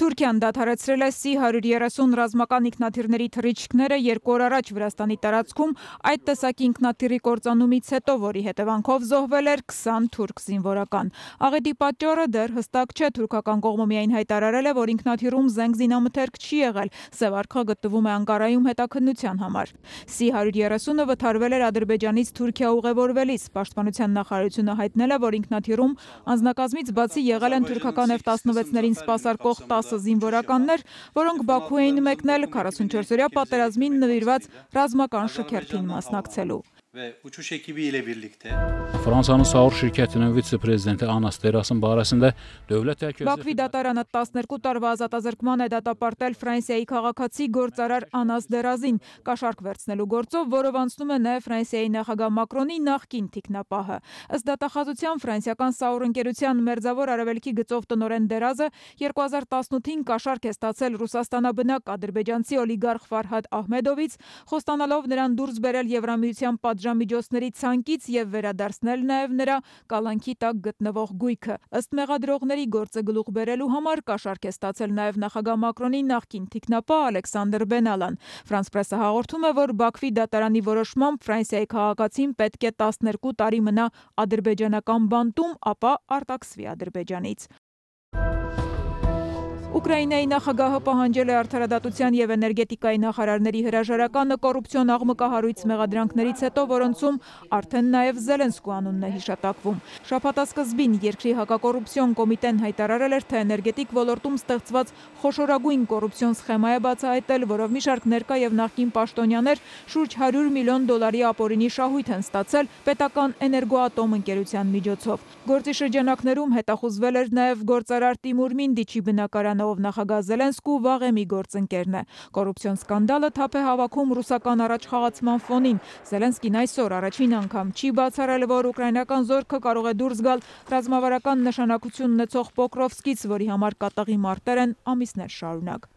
Թուրքիան դադարեցրել է C-130 ռազմական ինքնաթիռների թռիչքները 2 օր առաջ Վրաստանի տարածքում այդ տեսակի ինքնաթիռի կործանումից հետո, որի հետևանքով զոհվել էր 20 թուրք զինվորական։ Աղետի պատճառը դեռ հստակ չէ, թուրքական կողմը միայն հայտարարել է, որ ինքնաթիռում զենք զինամթերք չի եղել, Սև արխը գտնվում է Անկարայում հետաքննության համար։ C-130-ը վթարվել էր Ադրբեջանից Թուրքիա ուղևորվելիս, Պաշտպանության նախարարությունը հայտնել է, որ ինքնաթիռում անձնակազմից բացի եղել են թուրքական F-16-ներին սպասարկող 10 զինվորականներ, որոնք Բաքու էին մեկնել 44-օրյա պատերազմին նվիրված ռազմական շքերթին մասնակցելու։ Fransanın Sağır şirkətinin vitse-prezidenti Anas Terasın barəsində dövlət təhlükəsizliyi Բաքվի դատարանը 12 տարվա ազատազրկման է դատապարտել Ֆրանսիայի քաղաքացի գործարար Անաս Դերազին, կաշառք վերցնելու գործով, որով անցնում է նաև Ֆրանսիայի նախագահ Մակրոնի նախկին թիկնապահը։ Ըստ դատախազության ֆրանսիական Սաուր ընկերության մերձավոր արևելքի գծով տնօրեն Դերազը 2018-ին կաշառք է ստացել Ռուսաստանաբնակ ադրբեջանցի օլիգարխ Ֆարհադ Ահմեդովից, խոստանալով նրան դուրս բերել Եվրամիության պատժամիջոցների ցանկից եւ վերադարձնել նաեւ նրա կալանքի տակ գտնվող գույքը։ Ըստ մեղադրողների գործը գլուխ բերելու համար կաշառք է ստացել նաեւ նախագահ Մակրոնի նախկին թիկնապահ Ալեքսանդր Բենալան։ Ֆրանս պրեսը հաղորդում է, որ Բաքվի դատարանի որոշմամբ Ֆրանսիայի քաղաքացին պետք է 12 տարի մնա ադրբեջանական բանտում, ապա արտաքսվի Ադրբեջանից։ Ուկրաինայի նախագահը պահանջել է արդարադատության եւ էներգետիկայի նախարարների հրաժարականը կոռուպցիոն աղմկահարույց մեղադրանքներից հետո, որոնցում արդեն նաեւ Զելենսկու անունն է հիշատակվում։ Շաբաթասկզբին երկրի հակակոռուպցիոն կոմիտեն հայտարարել էր, թե էներգետիկ ոլորտում ստեղծված խոշորագույն կոռուպցիոն սխեմա է բացահայտել, որով մի շարք ներկա եւ նախկին պաշտոնյաներ շուրջ $100 միլիոն ապօրինի շահույթ են ստացել պետական էներգոատոմ ընկերության միջոցով։ Գործի շրջանակներում հետախուզվել էր նաեւ գործարար Տիմուր Մինդիչի բնակարանը, ով նախագահ Զելենսկու վաղեմի գործընկերն է։ Կոռուպցիոն սկանդալը թափ է հավաքում ռուսական առաջխաղացման ֆոնին։ Զելենսկին այսօր առաջին անգամ չի բացառել, որ ուկրաինական զորքը կարող է դուրս գալ ռազմավարական նշանակություն ունեցող Պոկրովսկից, որի համար կատաղի մարտեր են ամիսներ շարունակ։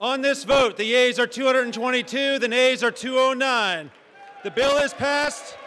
On this vote, the yeas are 222, the nays are 209. The bill is passed.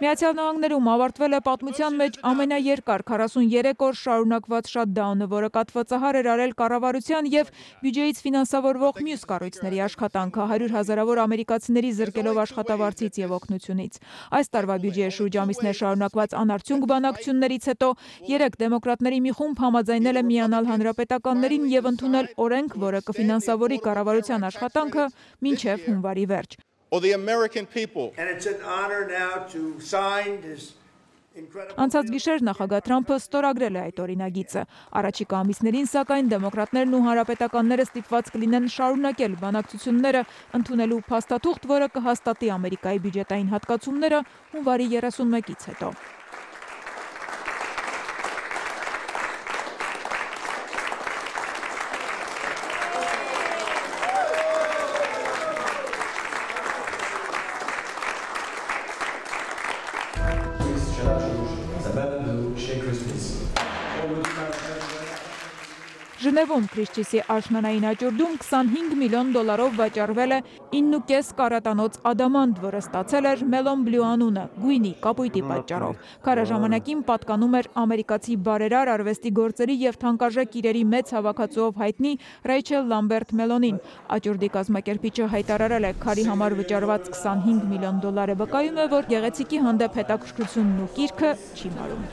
Միացյալ Նահանգներում ավարտվել է պատմության մեջ ամենաերկար 43 օր շարունակված շատդաունը, որը կատվածահար էր արել կառավարության եւ բյուջեից ֆինանսավորվող մյուս կառույցների աշխատանքը 100 հազարավոր ամերիկացիների զրկելով աշխատավարձից եւ օգնությունից։ Այս տարվա բյուջեի շուրջ ամիսներ շարունակված անարդյունք բանակցություններից հետո 3 դեմոկրատների մի խումբ համաձայնել է միանալ հանրապետականներին եւ ընդունել օրենք, որը կֆինանսավորի կառավարության աշխատանքը մինչեւ հունվարի վերջ։ Or the American people. And it's an honor now to sign this incredible. Անցած գիշեր նախագահ Թրամփը ստորագրել է այդ օրինագիծը։ Առաջիկա ամիսներին, սակայն դեմոկրատներն ու հանրապետականները ստիպված կլինեն շարունակել բանակցությունները, ընդունելու փաստաթուղթ, որը կհաստատի Ամերիկայի բյուջետային հատկացումները հունվարի 31-ից հետո։ Ժնևում Քրիշչիսի աշնանային աճուրդում $25 միլիոն վաճառվել է 9.5 կարատանոց ադամանդ, որը ստացել էր Melon Blue անունը, գույնի կապույտի պատճառով։ Քարը ժամանակին պատկանում էր ամերիկացի բարերար արվեստի գործերի եւ թանկարժեք իրերի մեծ հավաքածուով հայտնի Ռեյչել Լամբերտ Մելոնին։ Աճուրդի կազմակերպիչը հայտարարել է, քարի համար վճարված $25 միլիոն վկայում է, որ գեղեցիկի հանդեպ հետաքրքրությունն ու կիրքը չի մարում։